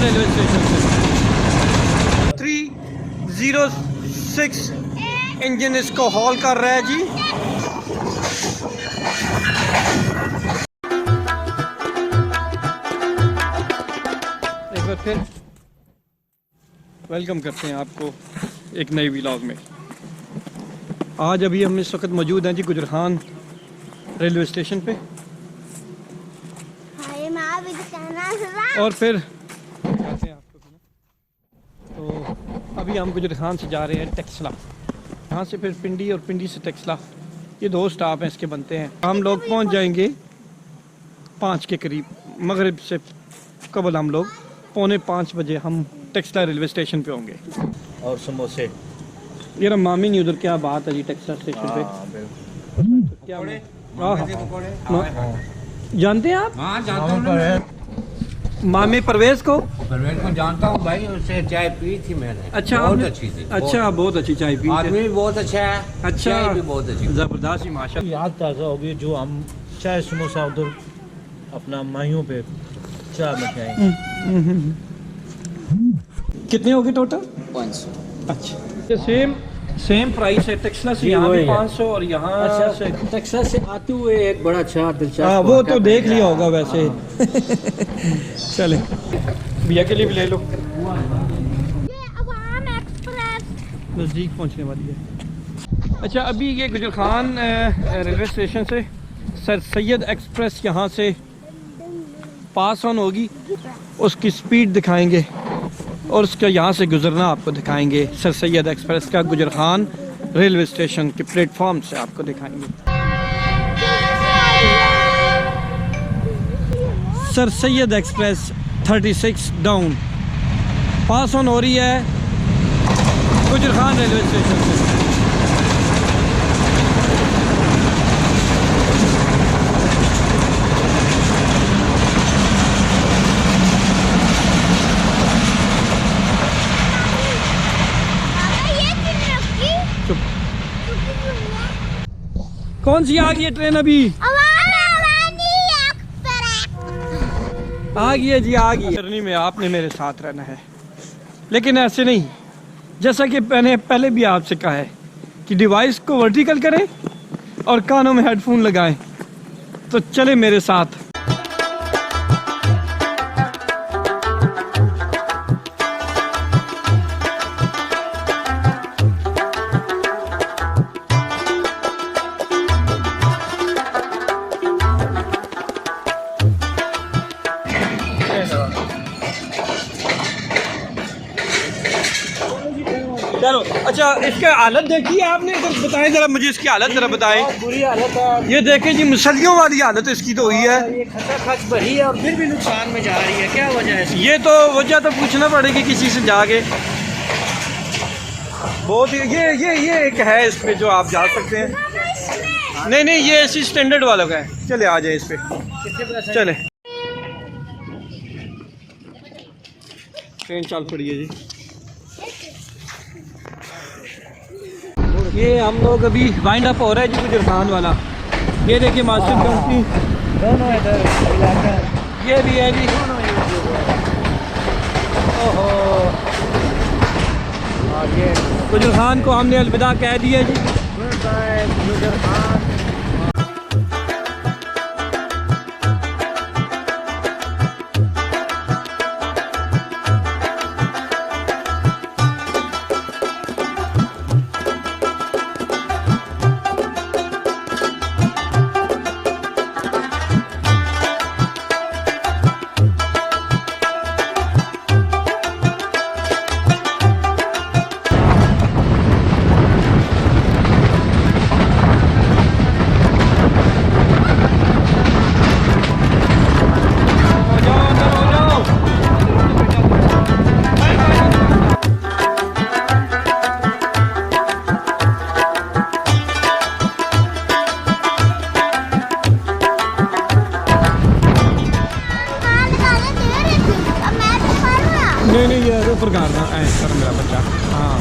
Railway station से 306 engine इसको hall कर रहा है जी। एक बार फिर वेलकम करते हैं आपको एक नए व्लॉग में। आज अभी हम इस वक्त मौजूद हैं जी गुजरखान रेलवे स्टेशन पे, और फिर दिखाते हैं आपको। तो अभी हम गुजरखान से जा रहे हैं टेक्सला, यहाँ से फिर पिंडी और पिंडी से टेक्सला, ये 2 स्टॉप हैं इसके बनते हैं। हम लोग पहुँच जाएंगे 5 के करीब, मगरिब से कबल हम लोग 4:45 बजे हम टेक्सला रेलवे स्टेशन पे होंगे। और समोसे ये रहा मामी नहीं उधर, क्या बात है जी टेक्सला स्टेशन पे। क्या जानते हैं आप? हाँ जानता हूँ, मामी परवेज को जानता हूँ भाई, उससे चाय पी थी मैंने। अच्छा, बहुत अच्छी थी। अच्छा, बहुत अच्छी चाय पी। आदमी भी बहुत अच्छा है, अच्छा, चाय भी बहुत अच्छी, जबरदस्त ही माशाल्लाह। याद ताज़ा होगी जो हम चाय समोसा उधर अपना माइयों पे चाय में खाएंगे। कितने हो गए टोटल? 500। अच्छा, सेम प्राइस है टेक्सला से, यहाँ भी 500 और यहाँ से टेक्सास से आते हुए एक बड़ा अच्छा दिलचस्प। हाँ, वो तो देख लिया होगा वैसे। चले भैया के लिए भी ले लो, नज़दीक पहुँचने वाली है। अच्छा, अभी ये गुजरखान रेलवे स्टेशन से सर सैयद एक्सप्रेस यहाँ से पास ऑन होगी, उसकी स्पीड दिखाएंगे और उसका यहाँ से गुजरना आपको दिखाएंगे। सर सैयद एक्सप्रेस का गुजरखान रेलवे स्टेशन के प्लेटफॉर्म से आपको दिखाएंगे। Sir Syed express 36 down pass on हो रही है गुजरखान रेलवे स्टेशन से। कौन सी आ गई है ट्रेन? अभी आ गई है जी, आ गई। जर्नी में आपने मेरे साथ रहना है, लेकिन ऐसे नहीं, जैसा कि मैंने पहले भी आपसे कहा है कि डिवाइस को वर्टिकल करें और कानों में हेडफोन लगाएं। तो चले मेरे साथ। चलो, अच्छा, इसका हालत देखी है आपने? तो बताएं जरा मुझे इसकी हालत जरा बताएं। बुरी हालत है, ये देखें जी, मुसलियों वाली हालत इसकी तो हुई है। ये खच भरी है और फिर भी नुकसान में जा रही है। क्या वजह है? ये तो वजह तो पूछना पड़ेगी किसी से जाके। बहुत ये एक है इस पे जो आप जा सकते हैं। नहीं, ये ऐसी स्टैंडर्ड वालों का है। चले आ जाए इस पे, चले। ट्रेन चल पड़ी है जी। ये हम लोग अभी वाइंड अप हो रहा है जी गुजरखान वाला। ये देखिए मास्टर कंपनी दोनों इधर इलाका, ये भी है जी। ओहो, गुजरखान को हमने अलविदा कह दिया जी। गुजरखान। नहीं, ये ऊपर करना ऐसा मेरा बच्चा। हाँ,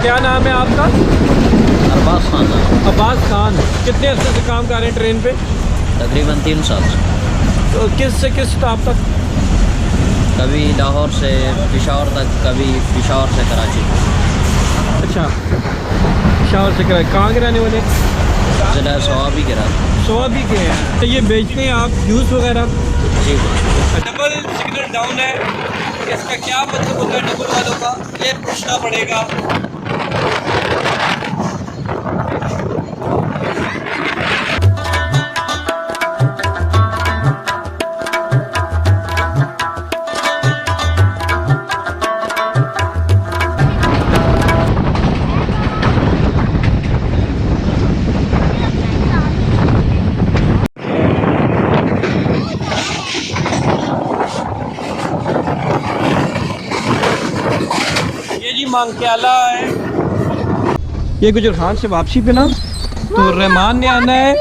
क्या नाम है आपका? अरबाज खान साहब, अब्बास खान। कितने अर्से से काम कर रहे हैं ट्रेन पे? तकरीबन 3 साल से। तो किस से किस स्टॉप तक? कभी लाहौर से पेशावर तक, कभी पेशावर से कराची। अच्छा, पेशावर से कराए। कहाँ के रहने वाले? ज़िला सवाबी गिरा। सोआबी के हैं। तो ये बेचते हैं आप जूस वगैरह? जी। डबल सिग्नल डाउन है, इसका क्या मतलब होता है डबल वालों का, ये पूछना पड़ेगा। मांग के आला है ये गुजर खान से वापसी पे ना, तो रहमान ने आना है।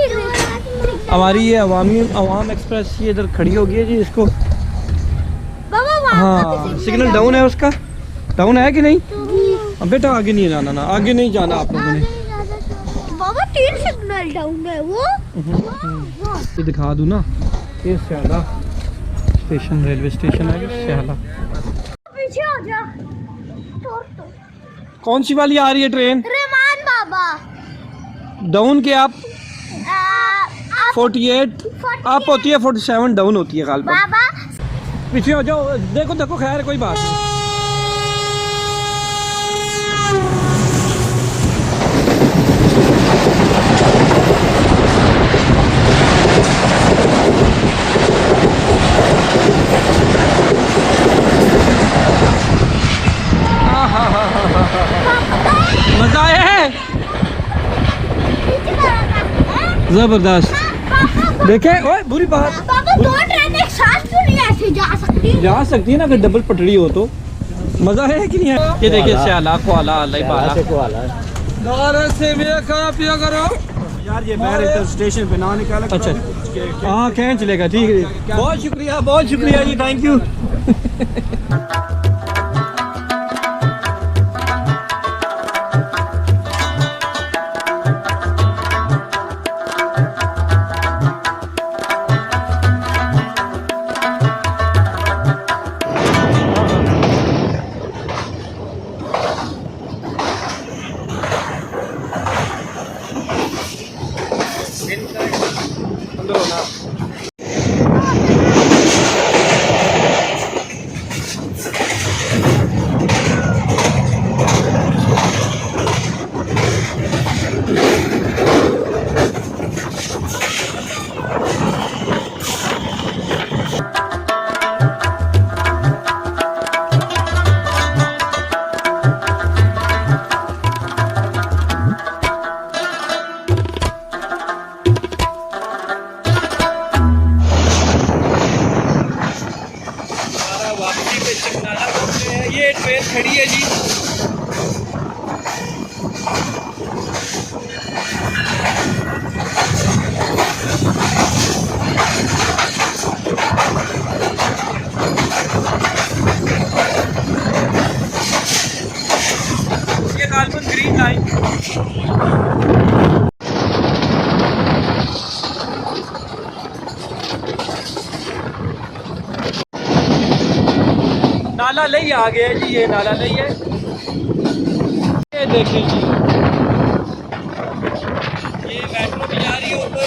हमारी ये अवाम एक्सप्रेस ये इधर खड़ी होगी है जी, इसको हाँ सिग्नल डाउन है, उसका डाउन है कि नहीं? अब बेटा आगे नहीं जाना, ना आगे नहीं जाना आप लोगों ने। बाबा 3 सिग्नल डाउन है वो। ये दिखा दूँ ना, ये स्याला स्टेशन, रेलवे स्टेशन है स्याला। पीछे आ जा। कौन सी वाली आ रही है ट्रेन? रहमान बाबा। डाउन के आप 48 अप होती है, 47 डाउन होती है गाल पर। बाबा पीछे हो जाओ, देखो देखो, खैर कोई बात नहीं। मजा आया है, जबरदस्त। देखे ओए बुरी बात, बाबा 2 ट्रेन एक साथ क्यों नहीं ऐसे जा सकती? जा सकती है ना अगर डबल पटड़ी हो तो। मजा है कि नहीं है? ये देखिए स्याला को आला अल्लाह बाला से को आला है। दारे से मेरा खा पिया करो यार ये बैर इधर स्टेशन पे ना निकाला। अच्छा हाँ खींच लेगा, ठीक है। बहुत शुक्रिया जी, थैंक यू। ये ट्रेन खड़ी है जी। ये गालबन ग्रीन लाइन। नाला लई आ गया जी, ये नाला लई है। ये देखिए जी, ये मेट्रो भी जा रही है ऊपर।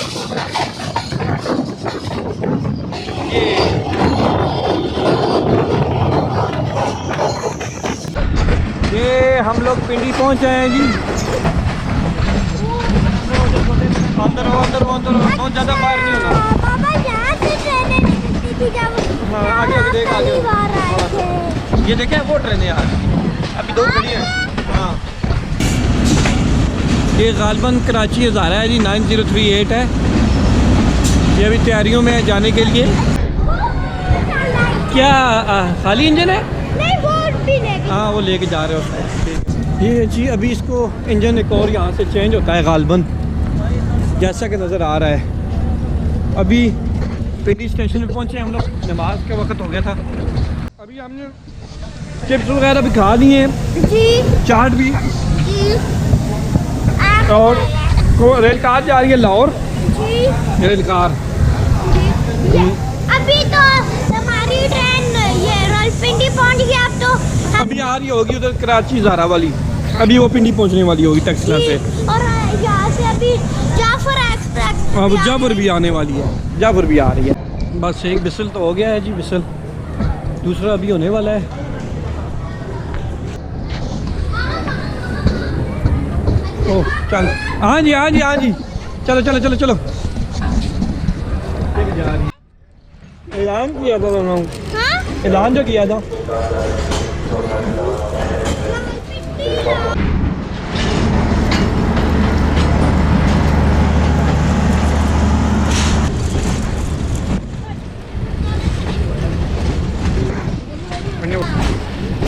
ये हम लोग पिंडी पहुंच गए हैं जी। अंदर हो, बहुत ज़्यादा बाहर नहीं होना। बाबा यहाँ से ट्रेनें निकलती थी जब हाँ आगे देख, आगे ये देखें वो ट्रेनें यार अभी 2 खड़ी है। हाँ ये गालबन कराची हज़ारा है जी, 9038 है। ये अभी तैयारियों में है जाने के लिए। क्या खाली इंजन है? नहीं वो भी लेके। हाँ वो लेके जा रहे हो उसको। ये जी अभी इसको इंजन एक और यहाँ से चेंज होता है गालबन, जैसा कि नज़र आ रहा है। अभी पिंडी स्टेशन पे पहुँचे हम लोग, नमाज का वक्त हो गया था। अभी हमने चिप्स वगैरह भी खा लिए हैं जी चाट भी। जी और रेल कार जा रही है लाहौर, रेल कार। अभी तो हमारी ट्रेन ये रावलपिंडी पहुंच गई। अब तो अभी आ रही होगी उधर कराची ज़ारा वाली, अभी वो पिंडी पहुंचने वाली होगी टेक्सला से। और यहाँ से अभी जाफर एक्सप्रेस अब जाफर भी आने वाली है, जाफर भी आ रही है। बस एक बिसल तो हो गया है जी, बिसल दूसरा अभी होने वाला है। ओह चल, हाँ जी हाँ जी हाँ जी, चलो चलो चलो चलो। ऐलान किया था उन्होंने, हाँ? ऐलान जो किया था।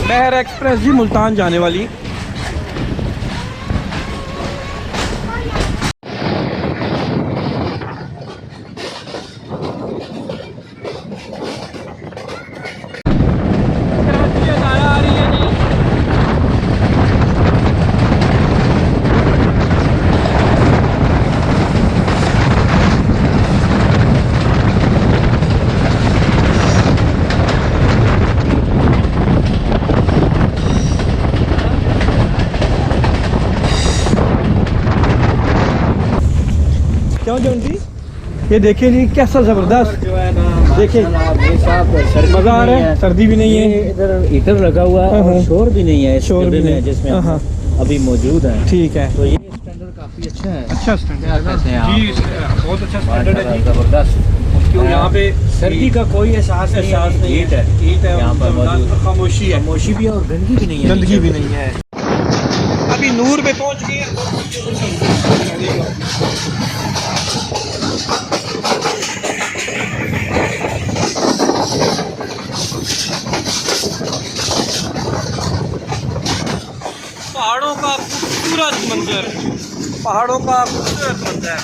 बहर एक्सप्रेस जी मुल्तान जाने वाली। क्यों जोंटी, ये देखिए जी कैसा जबरदस्त, जो है ना देखिए मजा आ रहा है, सर्दी भी नहीं है, इधर हीटर लगा हुआ है हाँ। और शोर भी नहीं है इस शोर भी डब्बे में नहीं। जिसमें हाँ। हम अभी मौजूद है। ठीक है। तो ये स्टैंडर्ड काफी अच्छा है। अच्छा स्टैंडर्ड क्या कहते हैं आप? जी, बहुत अच्छा स्टैंडर्ड है जी। जबरदस्त। क्यों यहाँ पे सर्दी का कोई एहसास नहीं है, हीट है, हीट है यहाँ पर मौजूद। खामोशी है, खामोशी भी है और गंदगी भी नहीं है, गंदगी भी नहीं है। अभी नूर पे पहुंच गए हैं। पहाड़ों का खूबसूरत मंजर, पहाड़ों का खूबसूरत मंजर।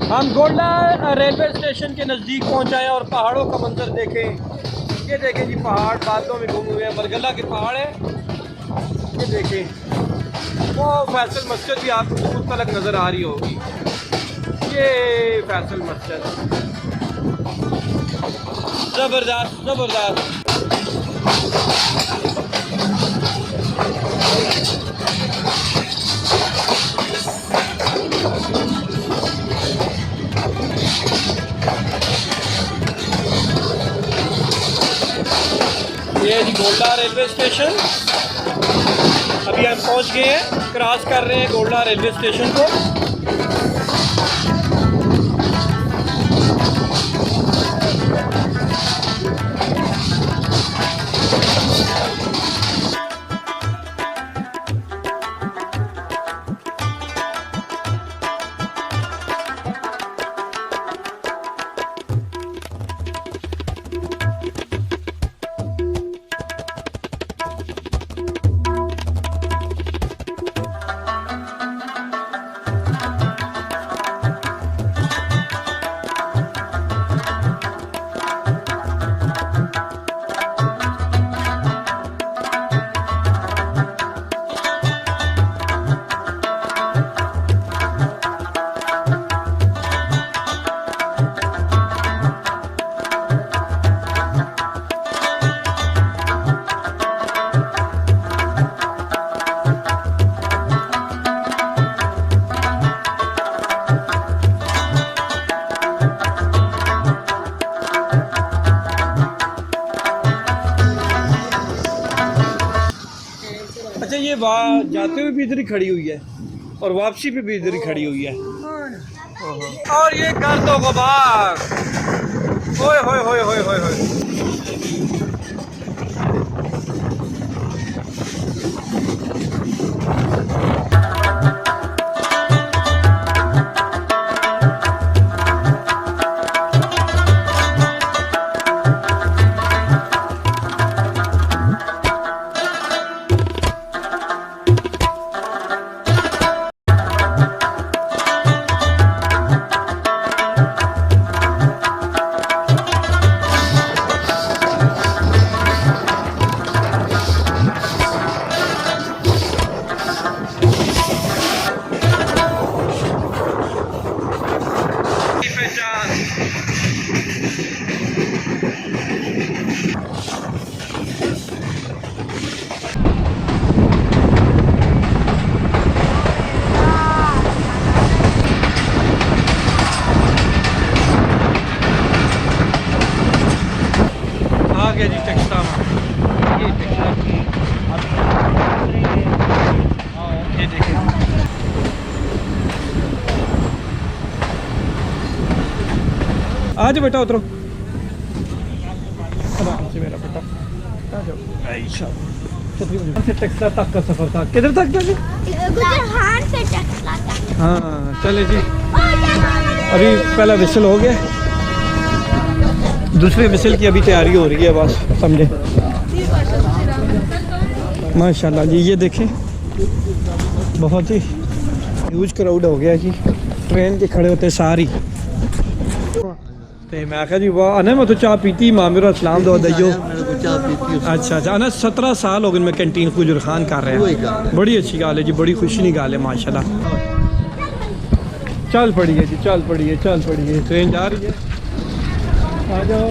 हम गोल्डा रेलवे स्टेशन के नज़दीक पहुंचे हैं और पहाड़ों का मंजर देखें। ये देखें जी, पहाड़ बादलों में घूमे हुए हैं, बरगला के पहाड़ है। ये देखें, वो फैसल मस्जिद भी आपको दूर तक नज़र आ रही होगी। ये फैसल मस्जिद ज़बरदस्त ज़बरदस्त। ये जी गोल्डा रेलवे स्टेशन, अभी हम पहुंच गए हैं, क्रॉस कर रहे हैं गोल्डा रेलवे स्टेशन को। अच्छा, ये वहाँ जाते हुए भी इधर ही खड़ी हुई है और वापसी पे भी इधर ही खड़ी हुई है। और ये गर्द व गुबार, ओए होए होए होए होए होए। गया जी टेक्सला में। ये टेक्सला की ये देखिए आज बेटा उतरो आराम से मेरा बेटा आ जाओ। ऐसा से टेक्सला तक का सफर था। किधर तक था जी? गुजरात से टेक्सला तक। हाँ चले जी अभी पहला विसल हो गया, दूसरे विसल की अभी तैयारी हो रही है बस समझे। माशाल्लाह जी ये देखें बहुत ही ह्यूज क्राउड हो गया जी, ट्रेन के खड़े होते सारी। तो मैं आखा जी वाह अना मैं तो चाह पीती माँ मेरा सलाम दो दइयो। अच्छा अच्छा अना 17 साल हो गए मैं कैंटीन गुजर खान कर रहे हैं। बड़ी अच्छी गाल है जी, बड़ी खुशी की गाल है माशाल्लाह। चल पड़ी है जी चल पड़ी है ट्रेन जा रही है। आ जाओ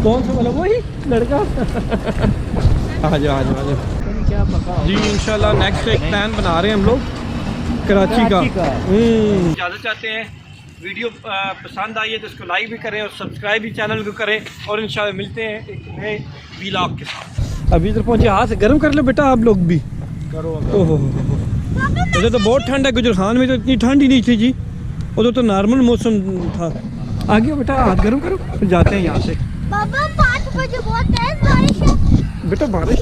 कौन सा वाला वही लड़का आ जाओ आ जाओ जी। इंशाल्लाह नेक्स्ट एक प्लान बना रहे हैं हम लोग कराची का। इजाज़त चाहते हैं, वीडियो पसंद आई है तो इसको लाइक भी करें और सब्सक्राइब भी चैनल को करें और इंशाल्लाह मिलते हैं एक नए व्लॉग के साथ। अभी इधर पहुंचे, हाथ से गर्म कर लो बेटा आप लोग भी। ओहो इधर तो बहुत ठंड है, गुजरात में तो इतनी ठंड ही नहीं थी जी, उधर तो नॉर्मल मौसम था। आगे बेटा हाथ गर्म करो फिर जाते हैं यहाँ से। पापा 5 बजे बहुत तेज बारिश है बेटा बारिश